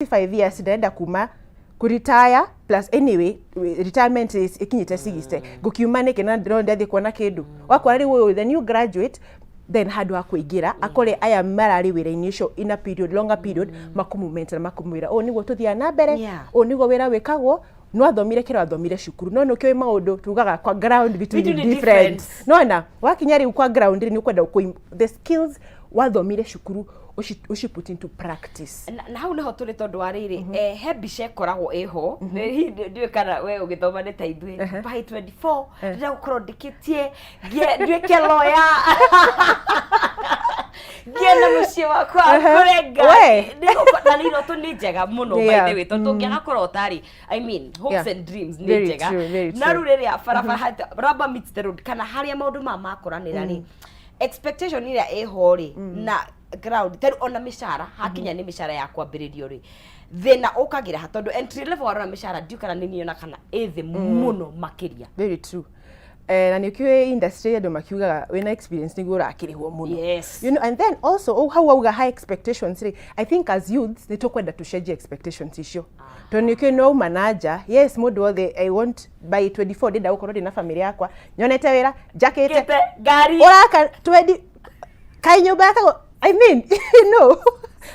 5 years ndenda kuma kuretire plus anyway retirement is ikinyite 60 gukiuma niki na ndĩronde thĩ kuona kindu wakora rĩu the new graduate then handũ ha kũingĩra akore aya mararĩ wĩra-inĩ ũcio in a period longer period makumumenta na makumwĩra nĩguo tũthia na mbere nĩguo wĩra wĩkagwo no athomire kĩro athomire cukuru no kĩoĩ maũndũ tugaga kwa ground between different no wakinya rĩu kwa ground nĩ ũkwenda the skills wathomire cukuru ushi put into practice na hau neho tuli tondu wa riri he mbica koragwo eho ndiwe kana we ugithoma ni ta ithui by 24 ndira gukorwo ndikitie nduike lawyer na muciĩ wakwa kurenga na nĩ iroto nĩ njega mũno by the way tondu ngĩgakorwo ũtarĩ I mean hopes and dreams nĩ njega na rĩu rĩrĩa barabara rubber meets the road kana harĩa maũndũ makoranĩra rĩ expectation iria eho rĩ na ground tari ona mishara hakinya ni mishara ya kwambĩrĩrio ri thina ukagira hatondu entry level wa mishara ndiukana ni niona kana ethi muno makiria very true na nĩkĩoĩ industry andũ makiugaga wĩna experience nĩguo ũrakĩrĩhwo mũno you know and then also how auga high expectations ri I think as youths nĩtũkwenda tucenjie expectations icio tondũ nĩkĩoĩ no manager yes mũndũ wothe I want by 24 ndĩnda gũkorwo ndĩ na family yakwa nyonete wĩra njakĩte ngari ũraka 20 kai nyũmba yakagwo I mean, you know,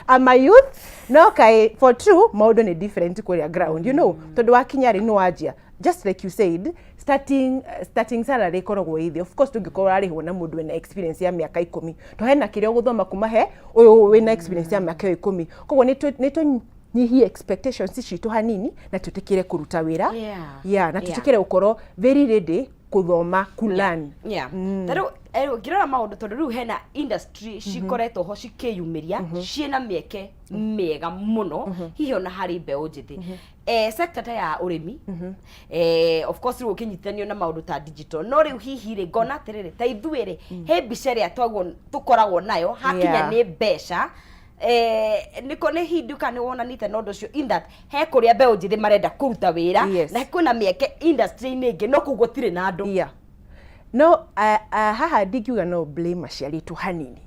I'm a youth. No, okay, for true, maũndũ nĩ different kũrĩa ground, you know. Tondũ wakinya rĩ no wajia. Just like you said, starting salary koragwo ithi. Of course, tũngĩkorwo arĩhwo na mũndũ wĩna experience ya mĩaka 10. To hena kĩrĩa ũgũthoma kuma he ũyũ wĩna experience ya mĩaka 10. Koguo nĩ nyihie expectations citũ hanini na tũtĩkĩre kũruta wĩra. Na tũtĩkĩre gũkorwo very ready kuthoma kulan Ero ngirora maundu tondu riu hena industry cikoretwo ho cikiyumiria ciena mieke mega muno hihi ona hari mbeu njithi sector ta ya urimi of course riu ukinyitithanio na maundu ta digital no riu hihi ri ngona atiriri ta ithuĩ ri he mbica ria tukoragwo nayo hakinya ni mbeca niko ne hinduka ni wonanite no ndocio in that he kuria mbeu njithi marenda kuruta wira na kwina mieke industry ningi no kugo tire na andu no haha ndingiuga no blame aciari tu hanini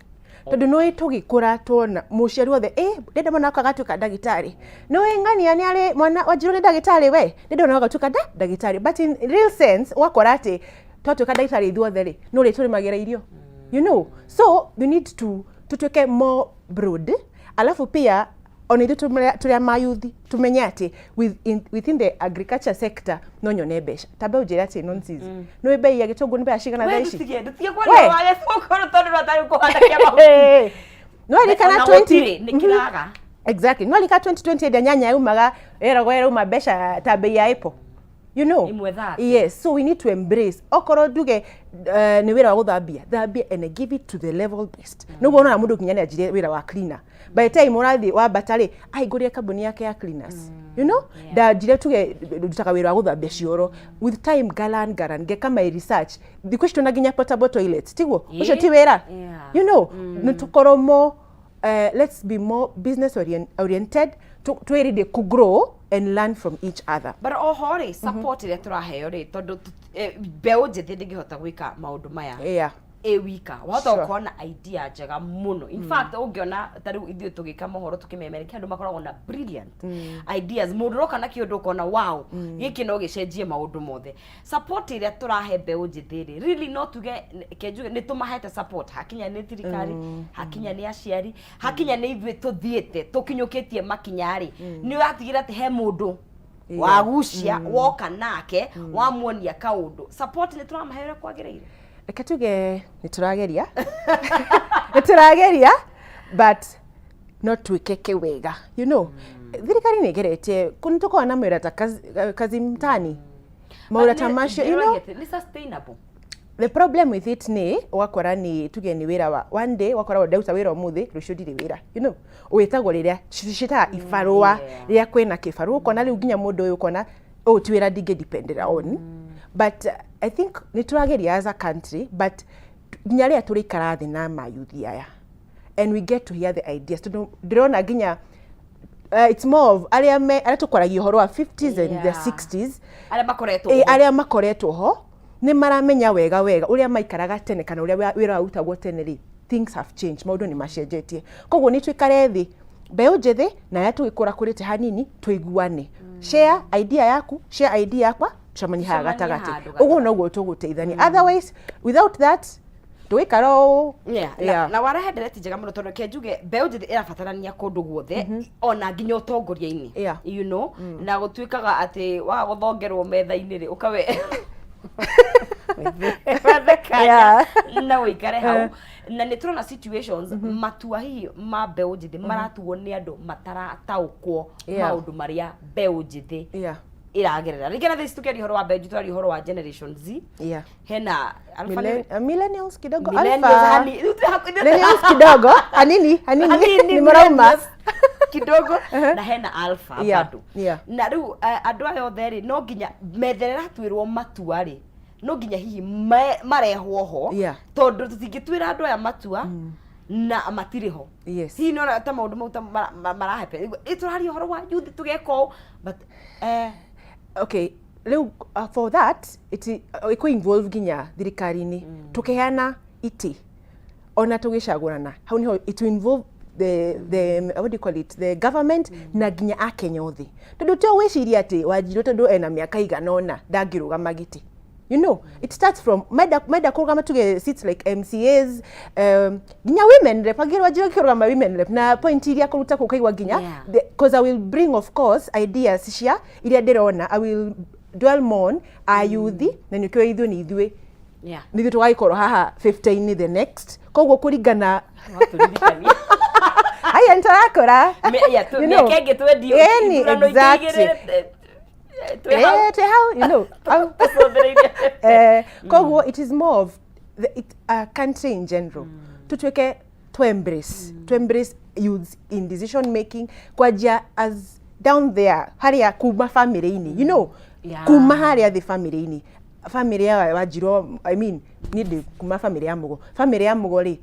tondu no tugikura tuona muciari wothe ndenda mwana wakwa agatuika ndagitari no ng'ania ni ari mwana wanjiru ni ndagitari we ndenda mwana agatuika ndagitari but in real sense wakora ati twatuika ndagitari ithuothe ri no ri turi magira irio you know so we need to tutuike more broad alafu pia ona ithu turia mayuthi tumenye ati within the agriculture sector no nyone mbeca tabe ujira ati nonsense no bei ya gitongo ni mbeca cigana thaa ici ndutige kwa wale sokoro tondu ratari kuhanda kia mahu no alikana 20 nikiraga exactly no alika 2020 ya nyanya yumaga era uma mbeca ta bei ya apple you know yes so we need to embrace okoro nduge ni wira wa guthambia and give it to the level best no wona mundu kinyane ajire wira wa cleaner by the time urathi wa batari aigurie kambuni yake ya cleaners you know da jire tuge dutaka wira wa guthambia cioro with time garan ge kama research the question naginya portable toilets tiguo ucio ti wira you know nutukoro more let's be more business oriented to ready to grow and learn from each other but ohori support ile turaheo ri tondu mbeu njithi ndingihota gwika maundu maya wika wahota ukona idea njega muno in fact ungiona tariu ithuĩ tugika mohoro tukimemerekia andu makoragwo na brilliant ideas mundu roka na kiundu ukona wow giki no gicenjie maundu mothe support ile turahe mbeu njithi ri really not tuge kenjuge ni tumahete support hakinya ni thirikari hakinya ni aciari hakinya ni ithuĩ tuthiete tukinyukitie makinyari ni atigira ati he mundu wagucia woka nake wamuonia kaundu support ni turamahera kwagĩrĩire reke tuge niturageria but not twikeke wega you know thirikari ni geretie kunituko na mwira ta kazi mtani maura tamasho you know ni sustainable the problem with it ni wakora ni tuge ni wira wa one day wakora ndauta wira umuthi rucio ndire wira you know witagwo riria cita ifarua ria kwina kifaru kona riu nginya mundu uyu kona tiwira dinge dependent on but I think niturageria as a country but nyaria turikara thi na mayuthi aya and we get to hear the ideas ndirona nginya it's more of aria tukwaragia horo wa 50s and the 60s aria makoretwo ho ni maramenya wega uria maikaraga tene kana uria wira utagwo tene ri things have changed maundu ni macenjetie koguo ni twikare thi Beũ njĩthĩ na ya tũgĩkũra kũrĩte hanini tũiguane. Share idea yaku, share idea yakwa, tucemani haha gatagati. Ũguo noguo tũgũteithania. Otherwise, without that, tũgĩikara o na warahe ndereti njega mũno tondũ kenjuge mbeũ njĩthĩ ĩrabatarania kũndũ guothe ona nginya ũtongoria-inĩ, you know, na gũtuĩkaga atĩ wa gũthongerwo metha-inĩ rĩ ũkawe na wĩikare hau. Na nĩ tũrona situations matua hihi ma mbeũ njĩthĩ maratuo nĩ andũ matarataũkwo maũndũ marĩa mbeũ njĩthĩ iragerera. Rĩngĩ na thĩci tũkĩaria ũhoro wa mbeũ njĩthĩ tũraria ũhoro wa Generation Z. Hena millennials kidogo, alpha millennials kidogo, hanini ni marauma kidogo na hena alpha bado. Na rĩu andũ aya othe rĩ no nginya metherera twĩrwo matua rĩ no nginya hihi marehwo ho tondũ tũtingĩtwĩra andũ aya matua na matirĩ ho. Hihi no ta maũndũ mau marahepe tũraria ũhoro wa youth tũgeka but okay, for that it involve ginya thirikari-inĩ tukiheana ethi ona tugicagũrana hau niho it involve the what do you call it, the government na ginya akenya othe tondu tio wiciria ati Wanjiru tondu ena miaka igana ona ndangirugama giti. You know, it starts from maida kurugama tuge seats like MCAs, ginya women rep agirwa Wanjiru kirugama women rep na point iria kuruta kukaigwa ginya because I will bring of course ideas cia iria ndirona. I will dwell more ayuthi na nikyo ithu ni ithwe nithu tugaikorwo haha 15 the next koguo kuringana aya ntarakora Mieke twedio how you know koguo it is more of the country in general to embrace youth in decision making kwajia as down there haria kuma family-ini, you know, kuma haria the family-ini, family ya Wanjiru, I mean need kuma family ya mugo ri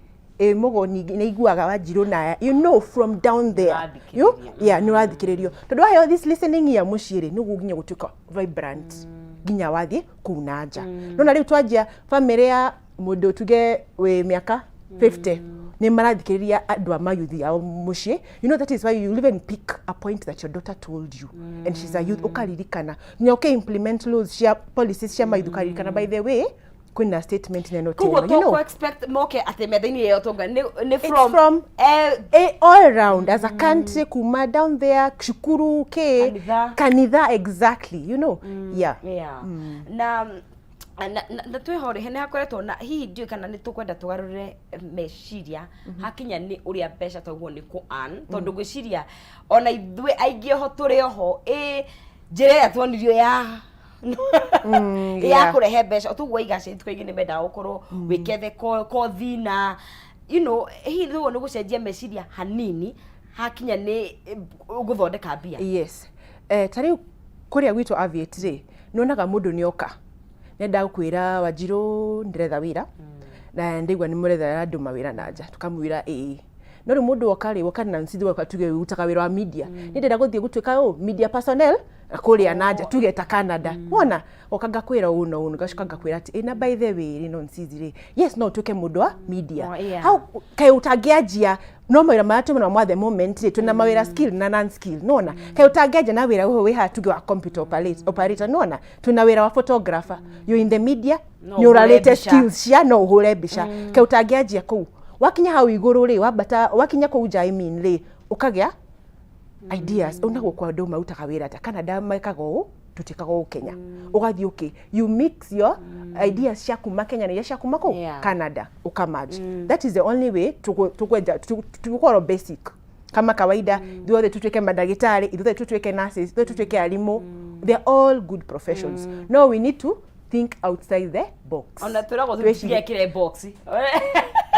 mugo ni iguaga Wanjiru na you know from down there you ni rathikiririo tondu ayo this listening ya muciri nugu ginya gutuka vibrant ginya wathi kuna nja nona riu twanjia family ya mundu tuge we miaka 50 ni marathikiriria andu a mayuthi ya mucii. You know, that is why you even pick a point that your daughter told you and she's a youth ukaririkana nyoke implement laws cia policies cia mayuthi ukaririkana by the way kuna statement neno tena, you know, expect moke ate methaini ya tonga ni from all around as a country kuma down there shukuru ke kanitha exactly, you know. Na twihore hene hakoretwo na hihi ndiũ kana nĩ tũkwenda tũgarũre meciria hakinya nĩ ũrĩa mbeca twaguo nĩ ku earn tondu gwĩciria ona ithuĩ aingĩ ho tũrĩ oho njĩra ĩrĩa tuonirio ya kũrehe mbeca ũtuguo igacĩri tũkaingĩ nĩ mendaga gũkorwo wĩkethe kothi na you know hihi rĩu nĩ gũcenjia meciria hanini hakinya nĩ gũthondeka mbia. Yes, ta rĩu kũrĩa gwitũ aviate rĩ nĩonaga mũndũ nĩoka nenda gukwira Wanjiru ndiretha wira na ndigwa ni muretha andu mawira nanja tukamwira no ri mundu woka na nsithi woka tuge utaka wira wa media ndenda guthie gutuika media personnel kuria nanja tugeta Canada wona okanga kwira uno gashikanga kwira ati na by the way no nsithi ri yes no tuke mundu wa media how kai utagiajia no mawira matu na mwa the moment tuna mawira skill na non skill nona kai utagiaja na wira we ha tuge wa computer operator nona tuna wira wa photographer you in the media you relate skills ya no hore bisha kai utagiajia ku wakinya hau iguru ri wabata wakinya ku ja I mean ri ukagia ideas unago kwa ndo mautaga wira ta Canada maikago tutikago Kenya ugathi okay you mix your ideas cia kuma Kenya na cia kuma ku Canada ukamerge that is the only way to basic kama kawaida duothe tutweke madagitari ithuothe tutweke nurses ithuothe tutweke alimu they are all good professions no we need to think outside the box ona turago tuwekire box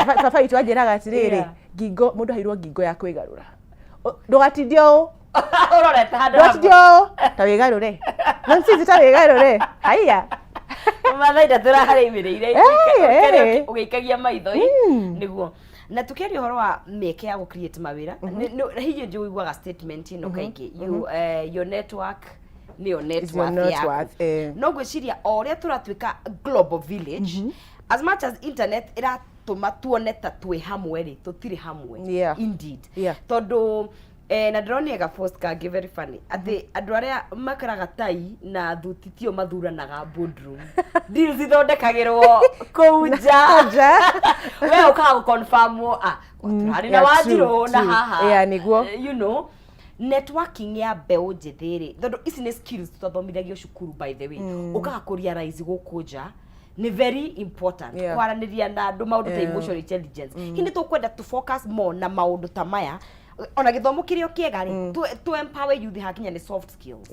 papa itwajiraga atiriri ngingo mundu hairwo ngingo ya kwigarura ndugatidio urorete handu ndugatidio tawigarure nonsizi tawigarure haiya mathaida turaharimireire ugeikagia maitho niguo na tukiaria uhoro wa Mieke ya create mawira hiyo ndio wiguaga statement ino kaingi your network niyo net worth no gwiciria oria turatuika global village as much as internet iratuma tuone ta twi hamwe ri tutiri hamwe indeed tondu na ndĩronire ga post kangĩ very funny atĩ andũ arĩa makaraga tai na thuti tio mathuranaga boardroom deals ithondekagĩrwo kũu nja we ũkaga confirm tũrarĩ na Wanjirũ na haha you know networking ya mbeũ njĩthĩ rĩ tondũ ici nĩ skills tũthomithagio cukuru by the way ũkaga kũrealize gũkũ nja ni very important kwaranĩria na andũ maũndũ ta emotional intelligence hindi tũkwenda to focus more na maũndũ ta maya ona gĩthomo kĩrĩa kĩega rĩ to empower youth hakinya ni soft skills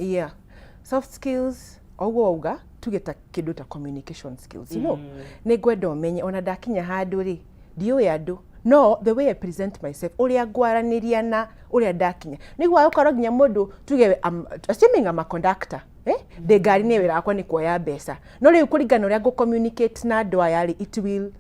soft skills oguo auga tugeta kĩndũ ta communication skills you know nĩ ngwenda ũmenye ona ndakinya handũ rĩ ndiũĩ andũ no the way I present myself uria ngwaranĩria na uria ndakinya nĩguo ũkorwo nginya mũndũ tuge assuming I'm a conductor de ngari nĩ wĩra wakwa nĩ kuoya mbeca no rĩu kũringana ũrĩa ngũ communicate na andũ aya rĩ it will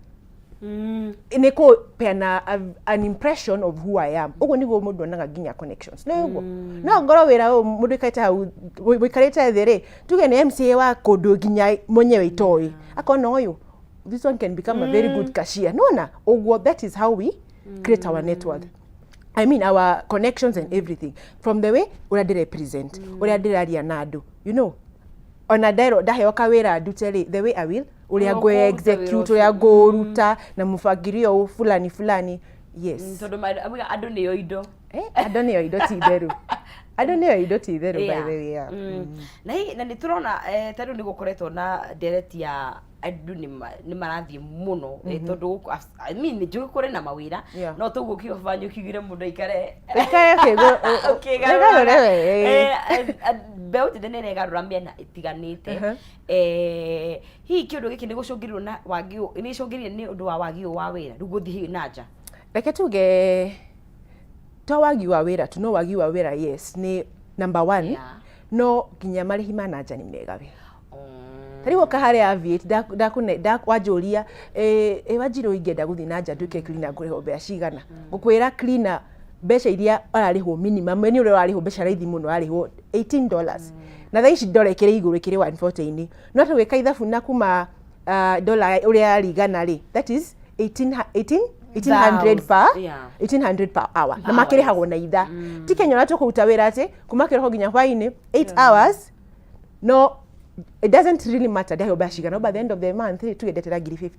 nĩ kũpeana an impression of who I am ũguo nĩguo mũndũ onaga nginya connections no ũguo no ngoro wĩra ũyũ mũndũ ikarĩte hau wĩkarĩte thĩ rĩ tuge nĩ MCA wa kũndũ nginya mwenyewe itoĩ akona ũyũ this one can become a very good cashier no ũguo that is how we create our network I mean our connections and everything from the way uria ndĩ represent uria ndĩraria na andũ you know ona ndaheo kawĩra ndute rĩ the way I will uria go execute uria go ruta na mũbangirio fulani yes tondũ andũ nĩo indo andũ nĩo indo ti therũ andũ nĩo indo ti therũ by the way na nĩ tũrona tondũ nĩ gũkoretwo na ndereti ya andũ nĩ marathiĩ mũno tondũ I mean nĩ njũĩ kũrĩ na mawĩra no tũguo kĩobanyo kĩgire mũndũ ikare mbeũ njĩthĩ nĩ ĩregarũra mĩena ĩtiganĩte hihi kĩũndũ gĩkĩ nĩ gũcũngĩrĩrio na wagi nĩ icũngĩrĩire nĩ ũndũ wa wagi wa wĩra rĩu gũthiĩ na nja reke tuge to wagi wa wĩra tu no wagi wa wĩra yes nĩ number one no nginya marĩhi ma na nja nĩ mega we tariwo kahare aviate wanjũria Wanjirũ ingĩenda gũthiĩ na nja nduĩke cleaner ngũrĩhwo mbeca cigana ngũkwĩra cleaner mbeca iria ararĩhwo minimum ni ũrĩa ararĩhwo mbeca raithi mũno ararĩhwo $18 na thaa ici dollar ikĩrĩ igũrũ ikĩrĩ 140 no tũgĩka ithabu na kuma dollar ũrĩa yarigana rĩ that is 1800 per hour na makĩrĩhagwo na itha ti Kenya na tũkũruta wĩra atĩ kuma kĩroko nginya hwainĩ 8 hours no it doesn't really matter ndahe mbeca cigana by the end of the month tugendetera 50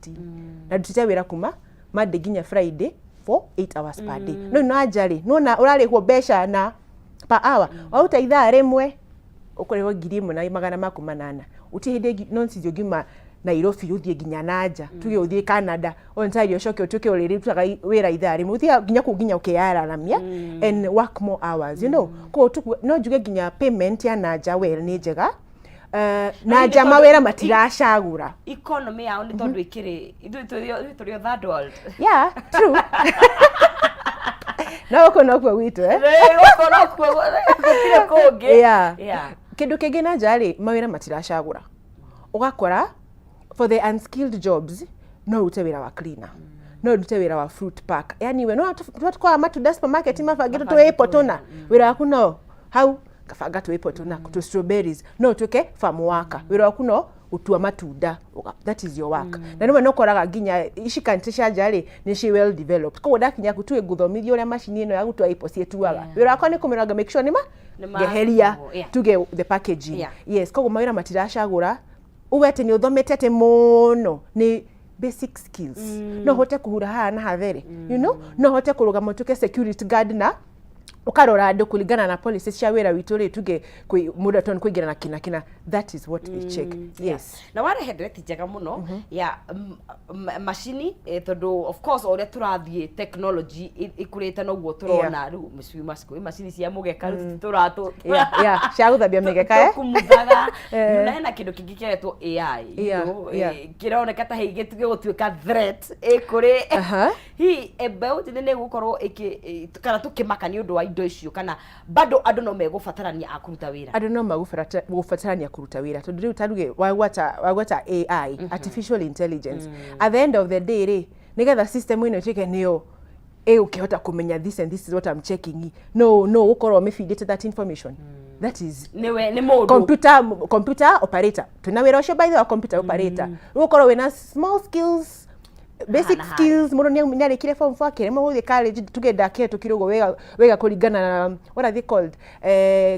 na ndutite wĩra kuma Monday nginya Friday for 8 hours per day no ajari no na ũrarĩhwo mbeca na per hour wauta ithaa rĩmwe ũkũrĩhwo 1,800 uti hĩndĩ nonsense ũngiuma Nairobi ũthiĩ nginya nanja tuge ũthiĩ Canada Ontario coke ũtuĩke ũrĩrĩ tutaga wĩra ithaa rĩmwe ũthiĩ nginya kũ nginya ũkĩararamia and work more hours you know no njuge nginya payment ya nanja well nĩ njega na nja mawĩra matiracagũra economy yao nĩ tondũ ikĩrĩ ithuĩ tũrĩ third world true no kono kwa wito kono kwa gũtirĩ kũngĩ kĩndũ kĩngĩ na nja rĩ mawĩra matiracagũra ũgakora for the unskilled jobs no urute wĩra wa cleaner no urute wĩra wa fruit pack yani we no twatwara matunda supermarket mabangĩtwo twĩpo tuna wĩra waku no hau kabanga twĩpo tuna to strawberries no tuke farm worker wĩra waku no utua matunda that is your work na nĩwe no koraga nginya ici country cia nja rĩ nĩ ci well developed koguo ndakinya gũtuĩ ngũthomithio ũrĩa macini ĩno ya gũtua ipo cietuaga wĩra wakwa nĩ kũmĩranga make sure ngeheria tuge the packaging yes koguo mawĩra matiracagũra uwete ni uthomete te muno ni basic skills no hote kuhura haha na hathere you know no hote kũrũgama tuke security guard na ukarora andũ kũringana na policies cia wĩra witũ rĩ tuge mũndũ atone kũingĩra na kina that is what we check yes na warehe ndereti njega mũno ya macini tondũ of course ũrĩa tũrathiĩ technology ikũrĩte noguo tũrona rĩu macini cia mũgeka tũratũ cia gũthambia mĩgeka kumuthaga na hena kĩndũ kĩngĩ kĩretwo AI kĩroneka ta hĩgĩ tuge gũtuĩka threat kũrĩ hi mbeũ njĩthĩ nĩ gũkorwo kana tũkĩmaka nĩ ũndũ wa indo icio kana bado andũ no megũbatarania akũruta wĩra andũ no megũbatarania kũruta wĩra tondũ rĩu taruge wagwata AI artificial intelligence at the end of the day rĩ nigetha system ĩno ĩtuĩke nĩyo ũkĩhota kũmenya this and this is what I'm checking no ũkorwo ũmĩfeedĩte that information that is nĩ mũndũ computer operator twĩna wĩra ũcio by the way computer operator ũkorwo wĩna small skills basic skills muno ni arikire form 4 akirema guthie college tugenda keto kirugo wega kuringana na what are they called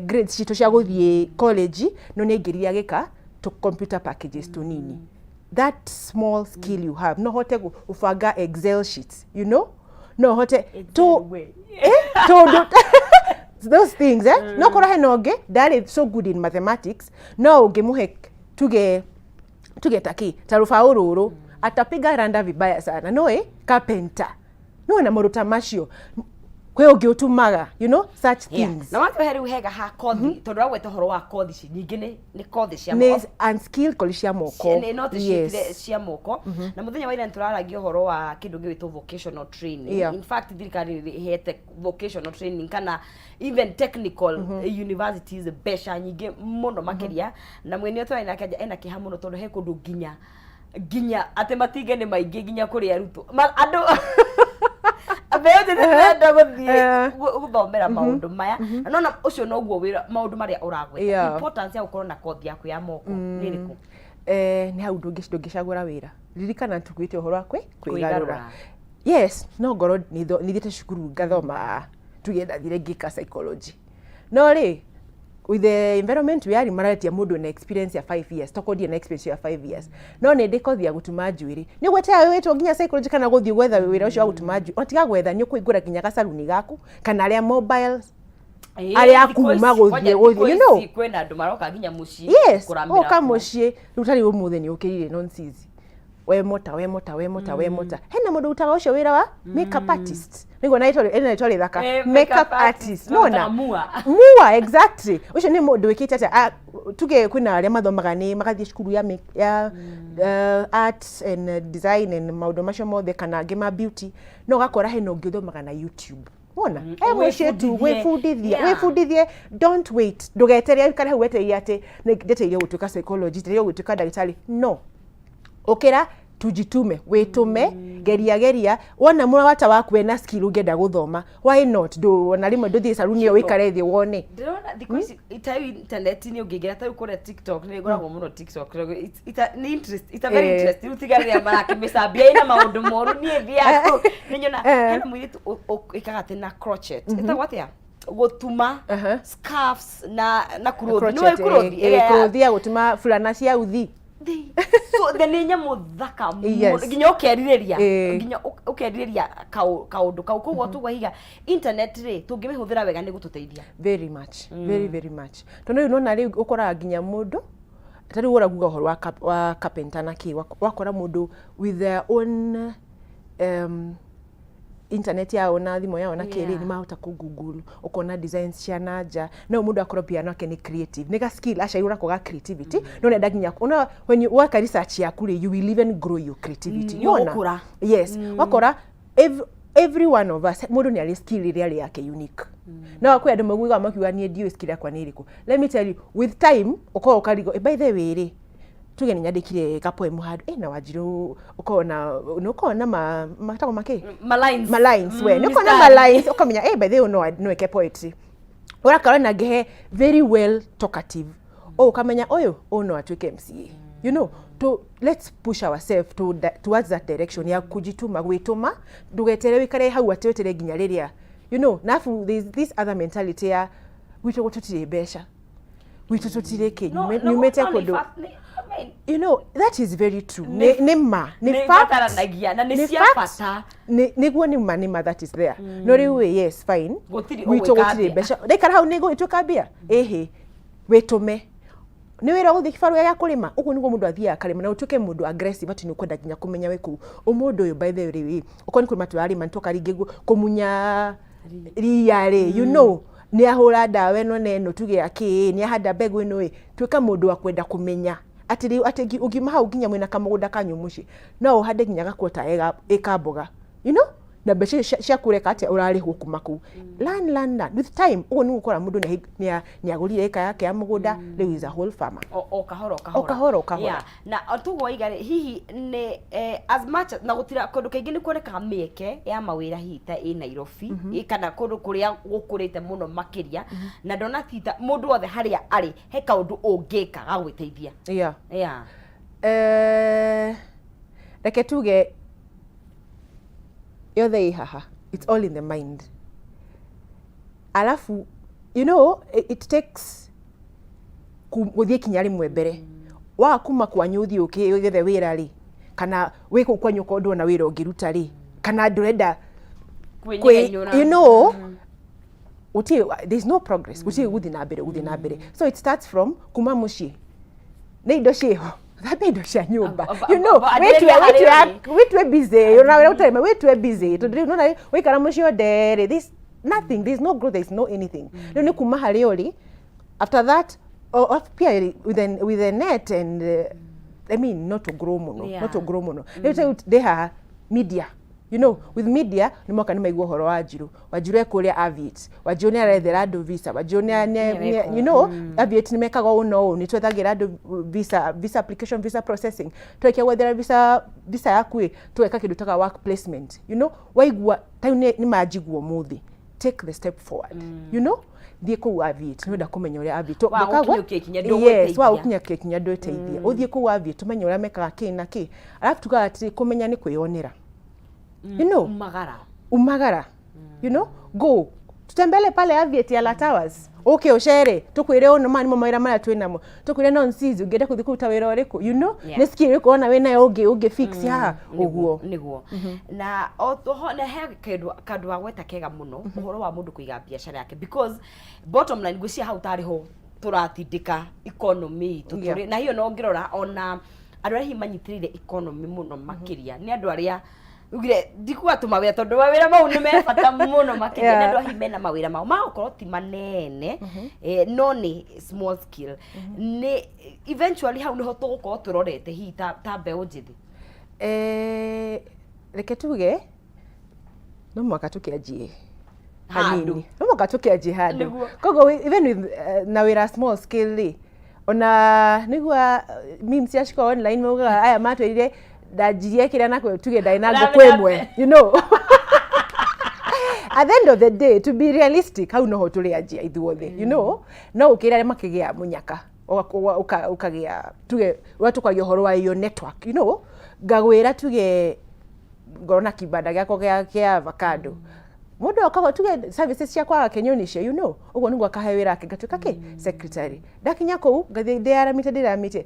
grades cito cia guthie college no ni ngiriria gika to computer packages to nini that small skill you have no hote ufanga excel sheets you know no hote to those things no kora henoge that is so good in mathematics no ngimuhe tuge taki tarufa ururu atapiga randa vibaya sana no carpenter no na muruta macio kwe ungi utumaga you know such things na watu heri uhega ha kothi tondu wagwete horo wa kothi ci nyingi ni kothi cia moko and skill kothi cia moko ni not cia moko na muthenya wa ira turaragia horo wa kindu gwitwo vocational training in fact thirikari ihete vocational training kana even technical universities besha nyingi muno makiria na mwene otwa ina kiha muno tondu he kundu ginya ate matige ni maingi ginya kuri aruto andu abeyete guthie guthomera maundu maya nona ucio noguo wira maundu maria uragweta importance ya gukorwo na kothi yaku ya moko niriku ni hau ndungicagura wira ririkana tugwite uhoro akwe kwigarura yes no ngoro nithite cukuru ngathoma tugenda thire ngika psychology no ri with the environment we are maraletia mundu na experience ya 5 years tokodie na experience ya 5 years no ne ndikothia gutuma njuiri ni gwete wetwo nginya psychology kana guthie gwetha wira ucio wa gutuma njuiri otiga gwetha ni kuigura nginya gacaruni gaku kana aria mobiles aria kuma guthie you know kwena andu maroka nginya mucii kuramira oka mucii rutari umuthe ni ukirire nonsense we mota hena mundu utaga ucio wira wa makeup artist nigo naitole thaka makeup artist no mua exactly ucio ni mundu wikite ata tuge kwina aria mathomaga ni magathie cukuru ya arts and design and maundu macio mothe kana ngima beauty no gakora hena ungi uthomaga na YouTube ona mwishetu wefundithie don't wait ndugeteria kana hu weteria ati ndeteire gutuika psychology ndeteire gutuika dagitari no okera tujitume witume geria wona mura wata waku ena skill ungenda guthoma why not do na rimwe nduthie saluni yo wikare thi wone ndona because itawi internet ni ungigira ta ukore TikTok ni ngoragwo muno TikTok ni interest ita very interesting utigaria marake misambia ina maundu moru ni thiaku ninyona kana mwiritu ikaga tena crochet itagwatia gutuma scarves na kurothi no kurothi ya gutuma fulana cia uthi so the nenya muthaka ginya ukerireria ginya ukerireria kaundu kau koguo tugwahiga internet ri tungimihuthira wega ni gututeithia very much very much tondu you know na ri ukora ginya mundu tari wora guga horo wa carpenter na ki wakora mundu with their own internet yao na thimo yao na kiri ni mahota ku Google ukona designs cia nanja no mundu akoro pia nake ni creative ni ga skill ashaira ko ga creativity no nenda ginya una when you work research yaku you will even grow your creativity yona yes wakora every one of us mundu ni ali skill ile yake unique no kwa ndu mugwiga makiwa ni dio skill yakwa ni iriku let me tell you with time uko ukarigo by the way tuge ni nyandikire kapoemu hadu na wajiru ukona matako make malines we nukona malines ukamenya by the way no eke poetry ora karona gehe very well talkative ukamenya oyo no atweke MCA you know let's push ourselves towards that direction ya kujituma gwituma ndugetere wikare hau atetere ginya riria you know nafu this other mentality ya wito gututire besha wito tutire ke nyumete kodo you know that is very true ni fact na ni cia fata ni guo ni ma that is there no riwe yes fine wito gutire besha dekara hau nego ituka bia wetume ni wira guthi kifaru ya kulima ugu nigo mundu athia akarima na utuke mundu aggressive ati ni kwenda ginya kumenya weku umundu uyu by the way uko ni kulima tuari man toka ringi kumunya riare you know ni ahura dawe no neno tuge aki ni ahada begu ino twika mundu akwenda kumenya ati ugima hau ginya mwina kamugunda kanyu mushi no hade ginya gakwota ekamboga you know na beshe cia kureka ati urari hukumaku learn with time ugo ni gukora mundu ni agurire eka yake ya mugunda there is a whole farmer kahoro yeah na tugwo igare hihi ni as much na gutira kundu kaingi ni kuoneka Mieke ya mawira hita Nairobi kana kundu kuria gukurite muno makiria na ndona tita mundu othe haria ari he kaundu ungika gagwiteithia reke tuge yothe ihaha, it's all in the mind. Alafu, you know, it takes guthie kinya rimwe mbere wa kuma kwanyu uthie ugethe wira ri kana wiko kwanyu kondo na wira ungiruta ri kana ndurenda you know there's no progress guti guthi na mbere so it starts from kuma mucii ne indo ciho thabi indo cia nyumba you know wetwe busy unawe utarema wetwe busy to do no wikara mucii odere this nothing, there's no growth, there's no anything. No ni kuma hari ori. After that, with the net and I mean not to grow mono. They have media. You know, with media ni mwaka ni maigwo horo wajiru ekuria aviate wajoni arethera andu visa wajoni you know aviate ni mekaga uno ni twethagira andu visa application visa processing twekya wethera visa yaku tweka kindu taka work placement you know waigwa time ni majigwo muthi take the step forward you know thie ku aviate ni nda kumenya uria aviate bakagwa yes wa ukinya kinya ndoteithia uthie ku aviate tumenya uria mekaga kina ki alafu tukaga ati kumenya ni kwionera you know umagara you know go tutembele pale aviate ya La Towers okay uchere tukwire ono mani mamaira mara twinamo tukwire no nsizi ugende kuthikuta wira uriku you know nesikire kuona wina uge fix ha uguo niguo na oho na he kandu agweta kega muno uhoro wa mundu kuiga biashara yake because bottom line gwisia hau tariho turatindika economy tuturi na hiyo no ngirora ona andu aria himanyitirire economy muno makiria ni andu aria ugire dikuwa tumawira tondu mawira mau ni mebata muno makiria na andu ahimena mawira mau makorwo ti manene no ni small skill ni eventually hau niho tugukorwo turorete hi ta mbeu njithi reke tuge no mwaka tukianjie hanini no mwaka tukianjie handu kogo even with na wira small skill ri ona nigua memes yashika online muga aya matwire dajirie kira nakwe tuge dainago kwemwe you know at the end of the day to be realistic how no tuli ajia ithuothe you know no ukira makigia munyaka ukagia tuge watu kwa yohoro wa iyo network you know gagwira tuge ngorona kibanda gyako gya avocado mundu akaga tuge services cia kwa kenyoni cia you know ugo ningwa kahewira ake gatuka ke secretary dakinya ko gathi diramite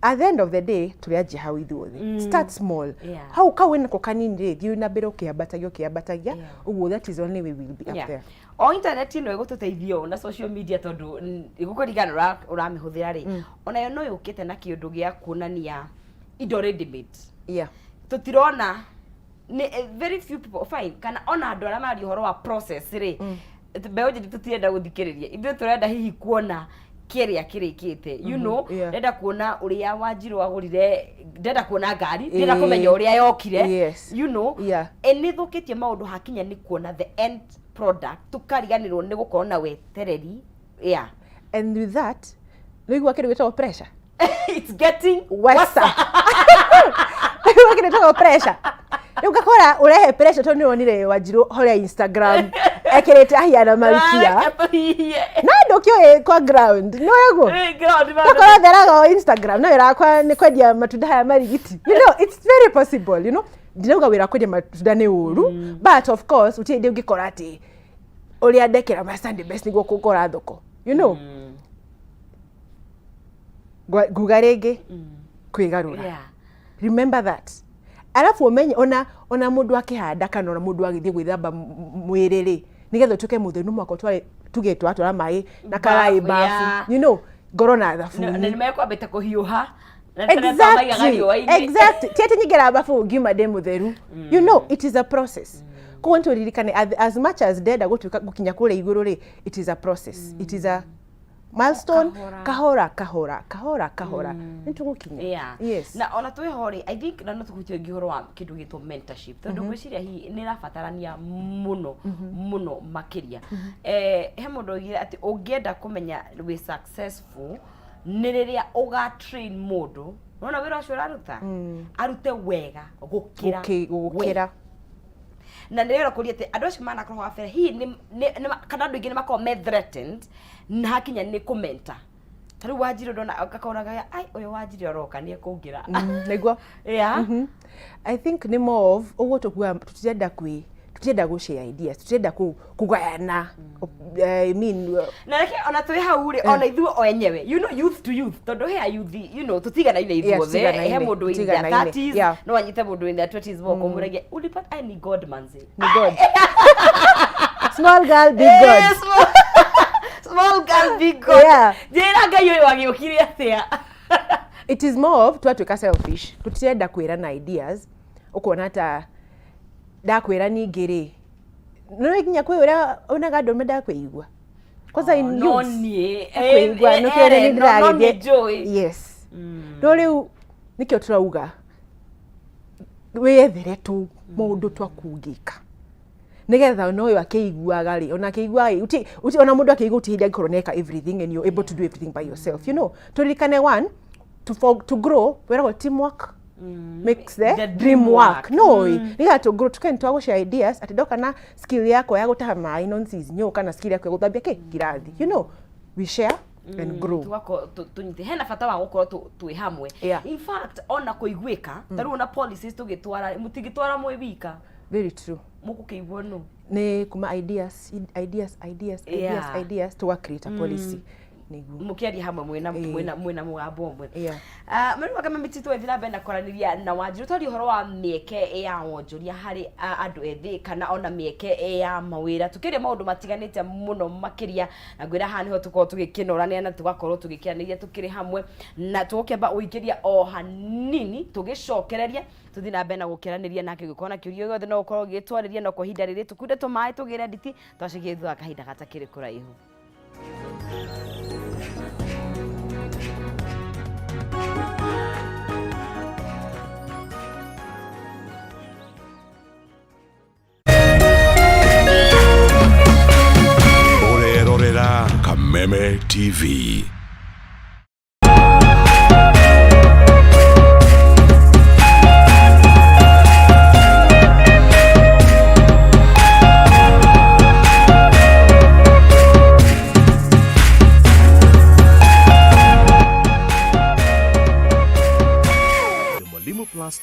at the end of the day tuliaje how ithuothe start small how kawena ko kanini thiu na mbere ukiambatagia uguo that is only we will be up there o internet no igututeithio na social media tondu igukurigana uramihuthira ri ona yo no yukite na kiundu gia kuonania indo ready made tutirona very few people fine kana ona andu aria mari horo wa process ri mbeu njithi tutirenda guthikiriria ithu turenda hihi kuona kiria kirikite you know ndenda kuona uria Wanjiru agurire ndenda kuona ngari ndenda kumenya uria yokire you know eni thukitie maundu hakinya ni kuona the end product tukariganirwo ni gukorwo na wetereri and with that nigwa kiri witwa pressure it's getting worse nigwa kiri witwa pressure ugakora urehe pressure to ni wonire Wanjiru horia Instagram ekirete ahiana malkia na ndokyo kwa ground no yego kwa theraga Instagram no irakwa ni kwendia matunda haya marigiti you know it's very possible you know ndinauga wira kwendia matunda ni uru but of course utinde ungikora ati uria ndekera ma Sunday best niguo kugora thoko you know gugarege kwigarura remember that alafu umenye ona mundu akihanda kana ona mundu agithie gwithamba mwiriri nigetho tuke muthenu mwako tware tugetwa twara mai na karai bafu you know gorona thafu ni mekwambite kuhiuha exactly tete nyigera bafu ngima de mutheru you know it is a process ko nto ririkane as much as deda gukinya kule iguru ri it is a process it is a milestone kahora nitugukinya yes na ona twi hori I think na no tukutio ngihoro wa kindu gitwo mentorship tondu gwiciria hi ni rabatarania muno makiria he mundu gira ati ungienda kumenya we successful ni riria uga train mundu nona wira ucio raruta arute wega gukira na ndirero kuria ati andu acio manakorwo wabere hi ni kana andu ingi ni makoro me threatened na hakinya ni kumenta taru wajiro ndona akakoraga ai uyu wajiro roka ni kungira niguo yeah I think ni more of ugo tutenda go share ideas tutenda kugayana I mean na reke ona twi hau ri ona ithu o enyewe you know youth to youth tondu he youth you know tutigana ine ithuothe he mundu in their 30s no anyite mundu in their 20s boko murege ulipata I need God manze ni God small girl big God small girl big God jera ngai uyu wagiukire atia it is more of twatuika selfish tutenda kwirana ideas ukona ta dakwira ningiri no ikinya kwira onaga ndo menda kwigwa kwanza in no nie kwigwa no kire ni ndirage yes no riu nikyo turauga wethere tu mundu twakungika nigetha no yo akeiguaga ri ona keigua uti ona mundu akeigua uti hidi koroneka everything and you're able to do everything by yourself you know turikane one to grow where teamwork makes the dream work no you have to grow to share ideas atidoka na skill yako ya gutaha mai nonsense nyo kana skill yako ya guthambia kirathi you know we share and grow twako tunyite hena fata wa gukorwo twi hamwe in fact ona kuiguika taru ona policies tugitwara mutigitwara mwe wika very true mukukeigwo no ne kuma ideas to create a policy mukiari hamwe mwena mugambo mwe mari wakama mititu ethira benda koraniria na wanjiru tori horo wa mieke ya wonjoria hari andu ethi kana ona mieke ya mawira tukiria maundu matiganite muno makiria na gwira hani ho tuko tugikinorania na tugakorwo tugikianiria tukiri hamwe na tukeba uikiria o hanini tugicokereria tuthi na benda gukiraniria nake gukona kiurio gothe no ukorwo gitwariria no kuhinda riri tukunde tumae tugire nditi twashikie thua kahinda gatakiri kuraihu Kameme TV.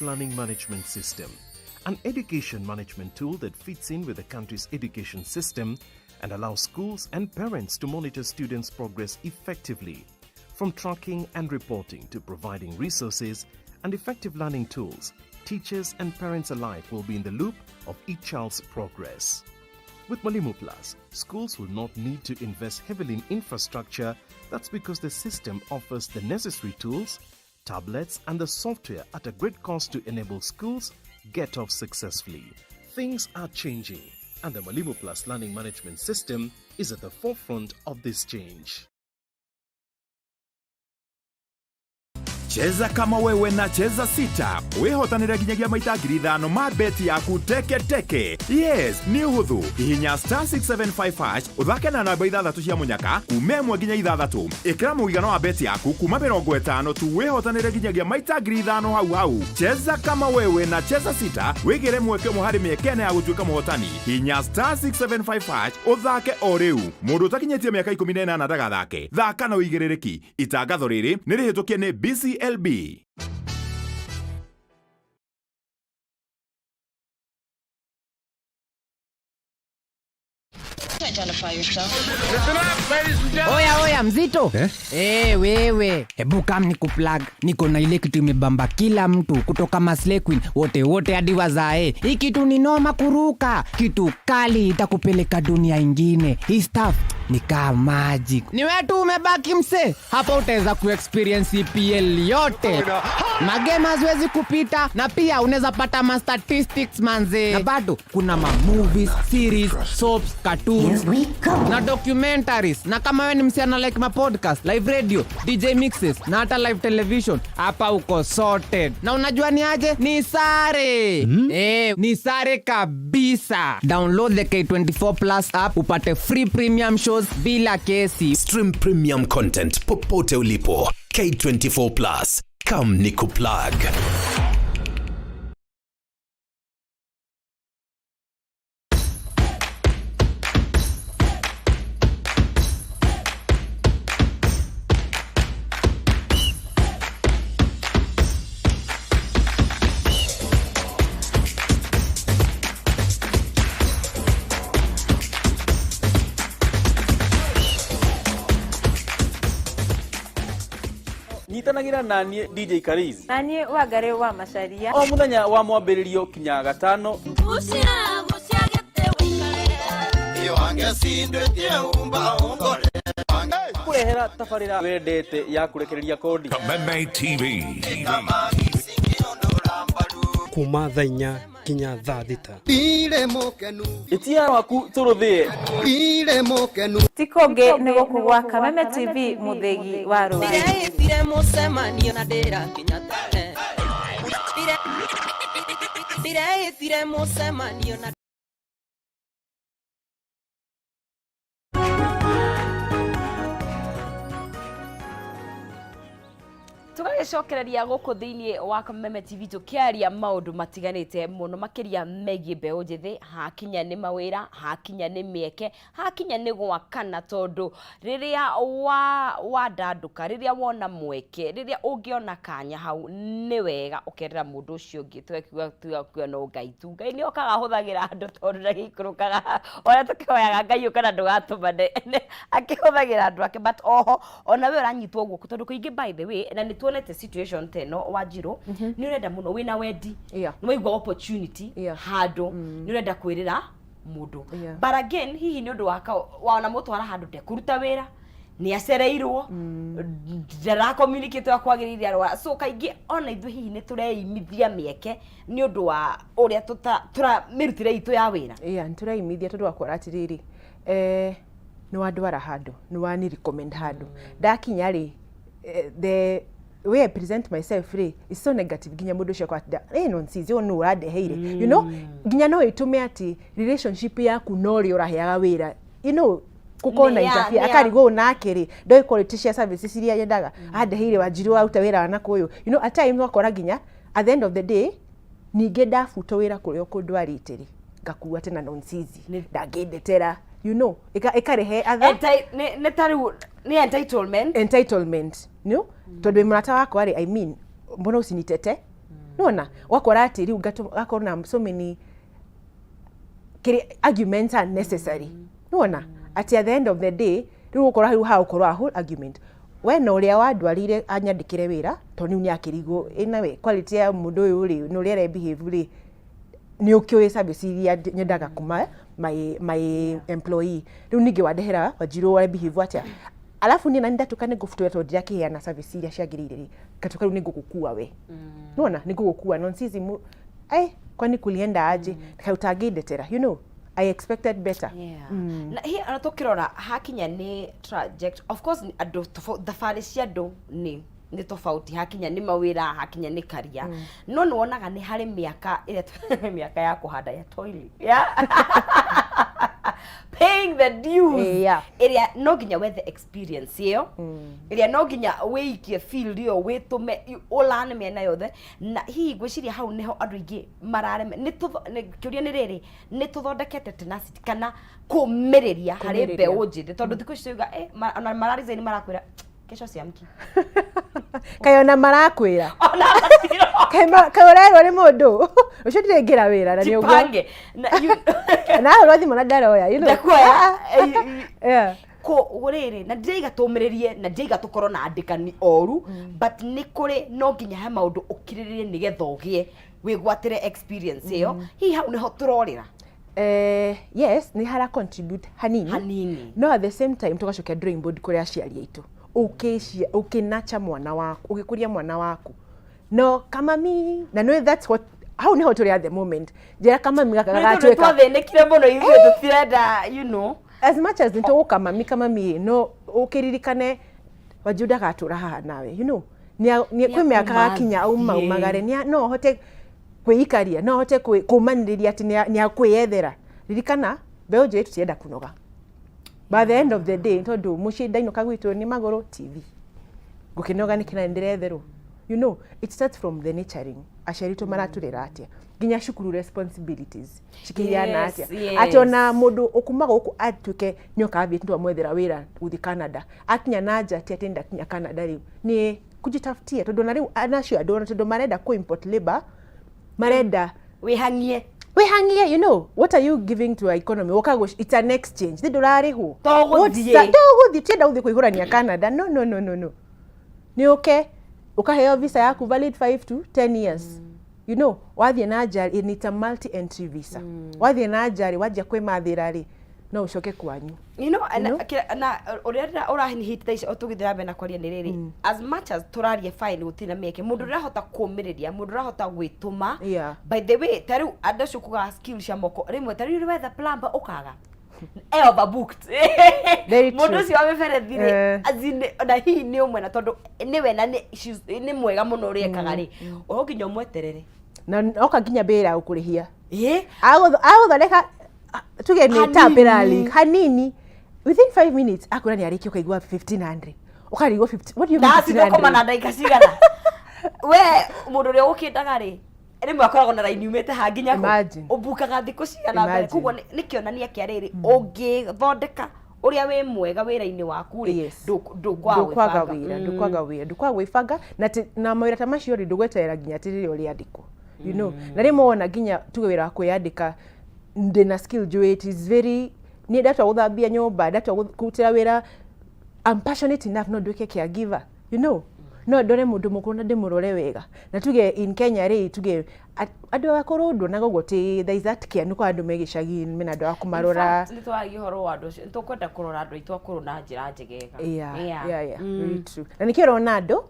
Learning Management System, an education management tool that fits in with the country's education system and allows schools and parents to monitor students' progress effectively. From tracking and reporting to providing resources and effective learning tools, teachers and parents alike will be in the loop of each child's progress. With Mwalimu Plus, schools will not need to invest heavily in infrastructure. That's because the system offers the necessary tools, tablets and the software at a great cost to enable schools get off successfully. Things are changing and the Mwalimu Plus learning management system is at the forefront of this change. Cheza kama wewe na cheza sita. Wehotanira kinyagia maita 5,000 ma beti yaku teke. Yes, ni uhuthu. Ihinya *675# uthake na namba 6 cia munyaka kumemwe nginya 6. Ikira muigano wa beti yaku kuma 50 tu wehotanira kinyagia maita 5,000 hau. Cheza kama wewe na cheza sita. Wigire mweke muhari miekene ya gutuika muhotani. Ihinya *675# uthake o riu. Mundu utakinyetie miaka 18 na ndagathake. Thaka na uigirereki. Itangatho riri ni rihitukie ni BCLB. Oya mzito wewe hebu kam nikuplug niko na ile kitu imebamba kila mtu kutoka Maslay Queen wote hadi wazae. Hii kitu ni noma kuruka, kitu kali itakupeleka dunia ingine. Hii stuff ni kama magic. Ni wewe tu umebaki mse, hapa utaweza kuexperience EPL yote. Magame haziwezi kupita na pia unaweza pata ma statistics manze. Na bado kuna ma movies, series, soaps, cartoons na documentaries. Na kama wewe ni msichana like ma podcast, live radio, DJ mixes na hata live television, hapa uko sorted. Na unajua ni aje? Ni sare. Ni sare kabisa. Download the K24 Plus app upate free premium shows bila kesi. Stream premium content popote ulipo. K24 Plus. Come nikuplug. nyitanagira nanie DJ Karizi nanie wagare wa macharia o muthenya wa mwambiririo kinya gatano kurehera tabarira wendete ya kurekereria kodi Kameme TV kuma thaa 4 kinya thaa 6 itia waku turuthie tikonge nego kugwa Kameme TV muthegi wa ro Dire mucemanio na ndira kinya tene Dire mucemanio na tugagicokereria guku thiini wa Kameme TV tukiaria maundu matiganite muno makiria megie mbeu njithi hakinya ni mawira hakinya ni mieke hakinya ni gwakana tondu riria wadanduka riria wona mweke riria ungiona kanya hau ni wega ukerera mundu ucio ungi twekuga no ngai ni okaga huthagira andu tondu ndagikurukaga ora tukioyaga ngai ukana ndugatumane akihuthagira andu ake but oho ona we uranyitwo guku tondu kuingi by the way na ni tuonete situation teno Wanjiru ni urenda muno wina wendi ni waigwa opportunity handu ni urenda kwirira mundu but again hihi ni undu waka wana mutwara handu de kuruta wira ni acereirwo ndara communicate wa kwagiriria arwa so kaingi ona ithu hihi ni tureimithia mieke ni undu wa uria tura mirutire itu ya wira ni tureimithia tondu wakora atiriri ni wandwara handu ni wani recommend handu ndakinya ri the way I present myself free is so negative ginya mundu cio kwatida nonsense no uradeheire you know ginya no itume ati relationship yaku no ri uraheaga wira you know kukona interfere akarigo nakiri ndoi quality cia services iria yendaga adeheire Wanjiru auta wira na kuyu you know at times wakora ginya at the end of the day ninge ndafuto wira kurio kundwaritiri ngakua tena nonsense ndangindetera you know ikarehe other ni entitlement no tondu murata wako ari I mean mbona usinitete nona wakora ati riu gakona so many arguments are necessary nona at the end of the day riu ukora riu ha ukora a whole argument we no ria wandwarire anyandikire wira tondu ni akirigo inawe quality ya mundu uyu ri no ria behave ri ni ukioe service iria nyendaga kuma my employee riu ningi wadehera Wanjiru wa behave atia alafu ni nani ndatukane gufutu yetu yake yana service iria ciagirire katuka ni ngukukua we nona ni ngukukua nonsense kwani kulienda aje kautagidetera you know I expected better na hii anatokirora hakinya ni traject of course ado tafari cia do ni tofauti hakinya ni mawira hakinya ni karia no nuonaga ni hari miaka ile miaka ya kuhanda ya toilet paying the dues area no ginya with the experience yo area no ginya weikie field yo witume ulane mena yothe na hii gwiciria hau neho andu ingi marare ni kiuria ni riri ni tuthondekete tenacity kana kumiriria hari mbeu njinde tondu thiku ciuga ona marariza ni marakwira kesho siamki kayona marakwira kaurerwo ni mundu ucio ndirengira wira na ni ugo na rothi mona ndaroya you know ko urere na ndeiga tumiririe na ndeiga tukoro na andikani oru but ni kuri no ginya ha maundu ukiriririe nigetha ugie wigwatire experience iyo hi hau neho turorira yes ni hara contribute hanini no at the same time tugacokia drawing board kuri aciari aitu ukinacha mwana waku ugikuria mwana waku no kama mi na no that's what how ni turi at the moment jera kama mi gakagatuika twathenekire muno ithuĩ tutirenda you know as much as nito kama mi no ukiririkane Wanjiru ndagatura haha nawe you know ni kwi miaka kinya auma umagare no hote kwikaria no hote kumaniriria ati ni akwiyethera ririkana mbeu njiru tutienda kunoga by the end of the day tondu mucinda inoka gwitu ni magoro TV gukinoga ni kina ndiretherwo you know it starts from the nurturing aciari tu maraturira atia ginya cukuru responsibilities cikiriana atia ati ona mundu ukumaga uku atuke nyoka abi ndu amwethera wira uthi Canada akinya nanja ati atenda kinya Canada riu ni kujitafutia tondu na riu anacio adona tondu marenda ku import labor marenda wihangie you know what are you giving to our economy wakago it's an exchange they dollar ho toguthie tienda uthi kuihurania Canada no ni okay ukaheo visa yaku valid 5 to 10 years. You know, wathie na njari, it's a multi-entry visa. Wathie na njari, wajia kwe mathira ri, no ucoke kwanyu. You know, na urenda urahini hit thaisi otugithira be na kwaria ni riri. As much as turarie file gutina Mieke, mundu rahota kumiriria, mundu rahota gwituma. By the way, taru adacu kuga skills ya moko, rimwe taru ri wetha plumber ukaga. Overbooked. Mundu cio ameferethire azine na hii ni umwe na tondu niwe na ni mwega muno uri ekaga ri. Uginya mweterere. Na oka ginya bera ukurihia. Aguthondeka tuge ni temporary hanini within 5 minutes akura ni ariki ukaigwa 1500 ukarigwa 50. What do you mean? That's the command ndaika cigana. We mundu uri ukindaga ri rimwe akoragwo na raini umete ha nginya ubukaga thiku cigana mbere kuguo nikionania kia riri ungithondeka uria we mwega wira-ini waku ri ndukwaga wifanga na mawira ta macio ri ndugweterera nginya tiriri uri andikwo, you know. Na rimwe wona nginya tuge wira kwiyandika ndina skill jo, it is very ni datwa guthambia nyumba, datwa kutira wira. I'm passionate enough no nduike caregiver, you know. No ndore mundu mukuru na ndimurore wega. Na tuge in Kenya ri tuge andu akuru ndo nago goti there is that care nuko andu megicagi mina andu akumarora. In fact ni twagi horo wa andu tukwenda kurora andu itu akuru na njira njegega. Yeah. Very true. Na nikiro na andu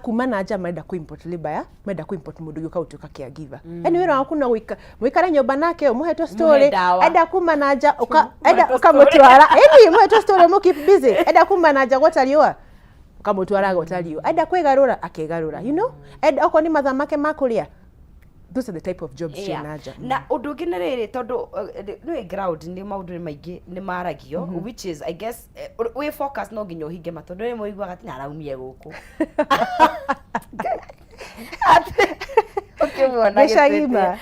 kuma na nja menda ku import labor ya menda ku import mundu yuka utuka caregiver. Eni wira waku na mwikara nyumba nake umuheto story enda kuma na nja ukamutwara eni umuheto story mu keep busy enda kuma na nja gotariwa kamutwara gotariwa enda kwigarura akegarura, you know. Enda okoni mathamake makuria. Those are the type of jobs she naja. Na undu ngine riri tondu no ground ni maundu ni maingi ni maragio, which is I guess we focus no nginyo hinge matondu ni moigwa gati naraumie guku. Okay, mwana gishagima.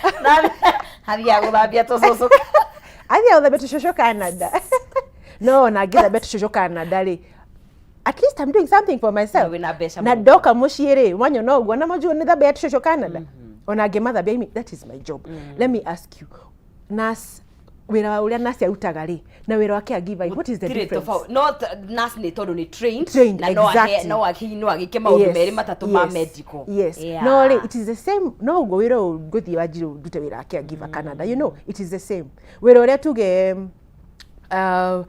Haria guthambia tucucu. Haria guthambia tucucu Canada. No, na githa betu tucucu Canada ri. At least I'm doing something for myself. Na doka mushire wanyo no gwa na moju ni thambia tucucu Canada. Ona gematha be, that is my job. Let me ask you, nurse wira uria nurse arutaga ri na wira wake agiva, what is the difference? Not nurse ni tondu ni trained na no agike maundu meri matatu ma medical. Yes. No ri it is the same. No go wira guthi wajiru dute wira wake agiva Canada, you know, it is the same. Wira uria tuge a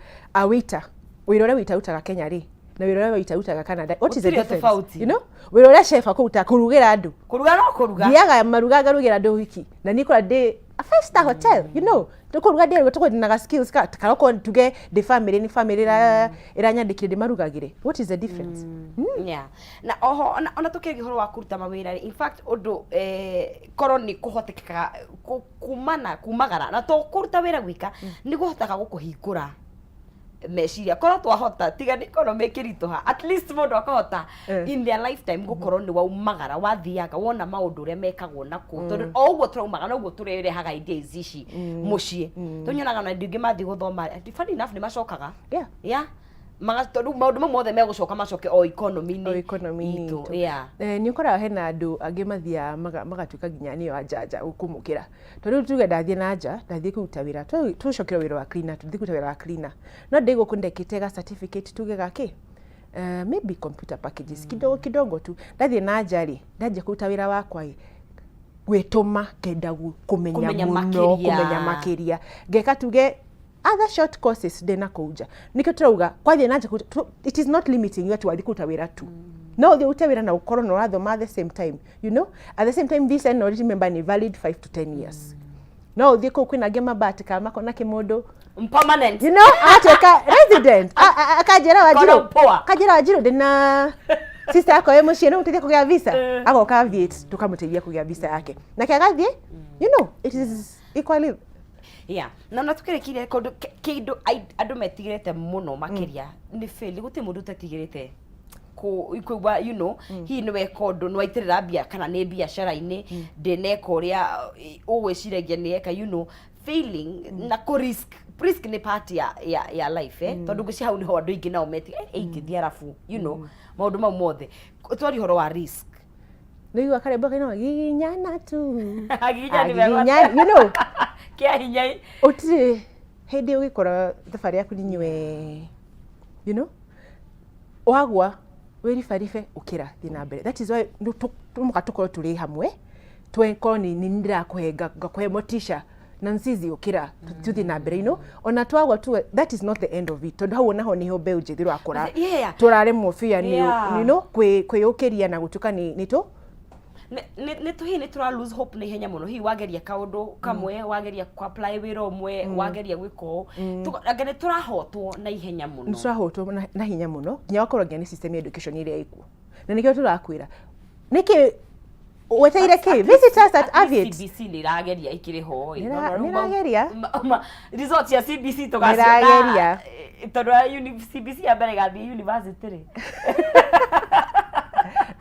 waiter wira uria waiter utaga Kenya ri na wira uria utaga Canada, what is the difference? You know, wira uria chef akuta kurugira andu kuruga no kuruga diaga marugaga rugira andu wiki na nikora de a 5-star hotel, you know, tukuruga de tuko dinaga skills ka karoko tuge the family ni family iranyandikire de marugagire. What is the difference? Yeah. Na oho ona tukegi horo wa kuruta mawira, in fact undu koroni kuhotekeka kumagara na to kuruta wira gwika ni guhotaga gukuhingura meciria korwo twahota tiga ni kono mekirituha at least mundu akahota in their lifetime gukorwo ni waumagara wathiaga wona maundu uria mekagwo naku tondu oguo turaumaga noguo turerehaga ideas ici mucii tunyonaga na ndingi mathi guthoma funny enough ni macokaga tondu maundu mamwe megucoka macoke o economy itu ni ukora hena andu angi mathia magatuika ginya ni ajaja ukumukira tondu tuge ndathie na nja ndathie kuruta wira tucokera wira wa cleaner tuthie kuruta wira wa cleaner no ndigo kundekite ga certificate tuge gaki maybe computer packages kidogo tu ndathie na nja ri ndaje kuruta wira wakwa gwituma kenda kumenya makiria ngeka tuge other short courses dena kuja niketrauga kwa thina nje it is not limiting you to adikuta wira tu no the utawira na ukoro no rather at the same time, you know, at the same time this and already remember ni valid 5 to 10 years no the ko kwina gema bat kama kona kimodo permanent, you know, ateka resident akajera wajiro dena sister yako yemo shino utete kugia visa ako ka viet tukamutejia kugia visa yake na kiagathie, you know, it is equally na natukirekire kindu andu metigirete muno makiria ni fail guti mundu tetigirete kuigwa, you know, hi ni wekondu no aitirira bia kana ni biashara-ini ndineka uria ugwiciragia ni eka, you know, failing na ku risk ni part ya life tondu guci hau ni ho andu ingi nao meti ingithia rafu, you know, maundu mau mothe twari horo wa risk niwa kare boka no ginyana tu ginyana, you know, kia hinyai otire hedi ugikora thabari yaku ninywe, you know, wagwa weribaribe ukira thina mbere. That is why tumuka tukoro turi hamwe tweko ni ndira kuhe motisha na nsizi ukira tuthi na mbere, you know, ona twagwa tu. That is not the end of it. Tondu hau naho niho mbeũ njĩthĩ rakora turare mofia ni, you know, kwiyukiria na gutuka ni to ni tuhi ni tura lose hope na ihenya muno. Hi wageria kaundu kamwe, wageria ku apply wira umwe, wageria gwiko ngane turahotwo na ihenya muno. Turahotwo na hinya muno nya wakorogea ni system education iria iku. Na nikio turakwira niki weteire ki visit us at Aviate. CBC ni rageria ikiriho ni rageria results ya CBC tugacira rageria tondu CBC ya mbere gathi university ri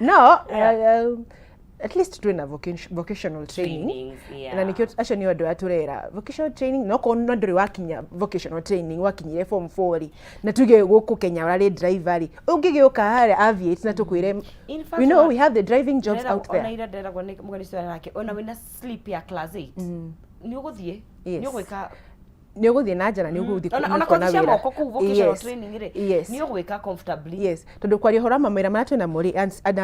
no at least doing vocational training. Na nikio acio ni andu aturera vocational training no ko nduri wakinya vocational training wakinyire form 4 na tuge guku Kenya urari driver ri ungigiuka hare Aviate na tukwire we know we have the driving jobs out there. Ona ira ndera kwa mugani sio yake ona wina sleep ya class 8 ni uguthie ni ugwika ni uguthie na njara ni uguthie ona kwa cia ku vocational training ri ni ugwika comfortably. Yes, tondu kwari hora mamira mana twina muri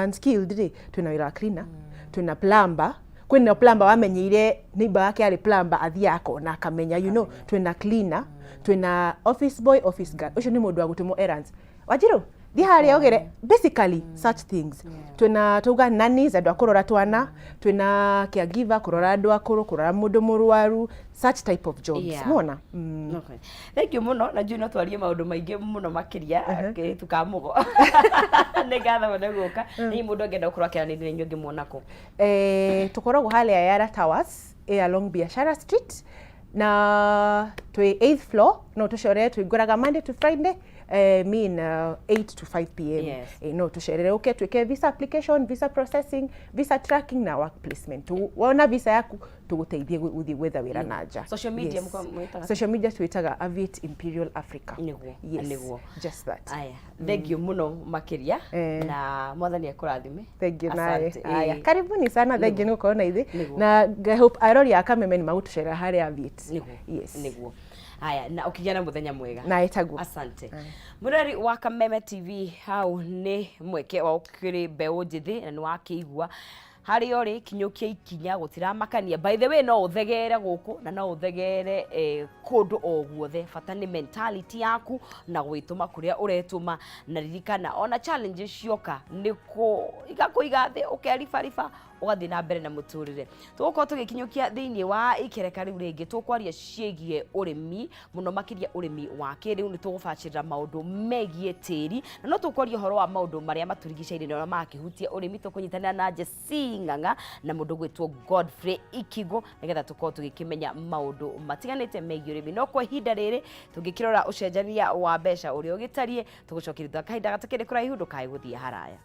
unskilled ri twina wira cleaner, twina plumber, kwina plumber wamenyire neighbor yake ari plumber athiako na akamenya, you know, twina cleaner, twina office boy, office girl, ucio ni mundu wa gutumo errands. Wajiru thi haria ogere basically such things. Twina tuga nannies andu akurora twana, twina caregiver kurora andu akuru, kurora mundu murwaru, such type of jobs. Muona? Okay. Thank you muno na juno twarie maundu maingi muno makiria tukamugo. Negatha wona guka ni mundu ngenda ukurwa kiranire nyongi muonako. Tukoragwo halia Yara Towers along Biashara Street na twi 8th floor no tushore twiguraga Monday to Friday mean 8 to 5 p.m. Yes. No tusherere okay twike visa application, visa processing, visa tracking na work placement. Wona visa yaku tuguteithie uthi gwetha wira nanja. Social media mwitaga. Social media twitaga Aviate Imperial Africa. Niguo. Yes. Niguo. Just that. Aya. Thank you muno makiria na mwathani akurathime. Thank you nawe. Aya. Karibuni sana, thank you nuko na ithi. Na I hope arori ya Kameme ni magutushera hari Aviate. Yes. Niguo. Haya na ukijana muthenya mwega. Na etagu. Asante. Murari wa Kameme TV hau ni mweke wa ukiri mbeũ njithi na ni wakiigua hari ori kinyukia ikinya gutiramakania. By the way no uthegere guku na no uthegere kundu o guothe, bata ni mentality yaku na gwituma kuria uretuma na ririkana ona challenges cioka niko igakuiga thi ukeribariba ugathi na mbere na muturire. Tugukorwo tugikinyukia thiini wa ikereka riu ringi tukwaria ciegie urimi muno makiria urimi wa kiriu ni tugubacirira maundu megie tiri na no tukwaria horo wa maundu maria maturigicaire na makihutia urimi tukunyitanira na Jesse Ng'ang'a na mundu gwitwo Godfrey Ikigo nigetha tukorwo tugikimenya maundu matiganite megie urimi. No kwa ihinda riri tungikirora ucenjania wa mbeca uria ugitarie tugucokerithia kahinda gatakiri kuraihu ndukai guthia haraya.